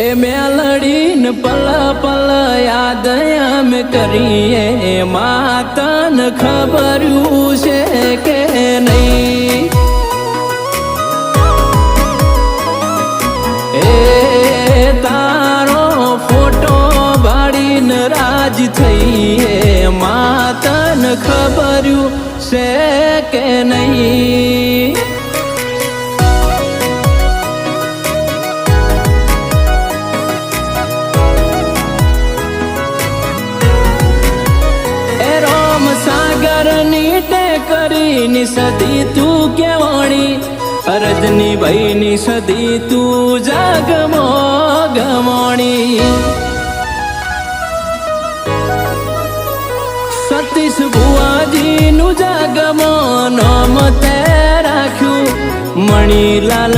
એ મેલડીને પલ પલ યાદ અમે કરીએ માતન ખબર્યું છે કે નહીં એ તારો ફોટો બાળીને રાજ થઈએ માતન ખબર્યું છે કે નહીં टेकरी सदी तू केवाणी रजनी भाई सदी तू जागमो गमोणी सतीश बुआजी नु जागमो नाम ते राख्यू मणिलाल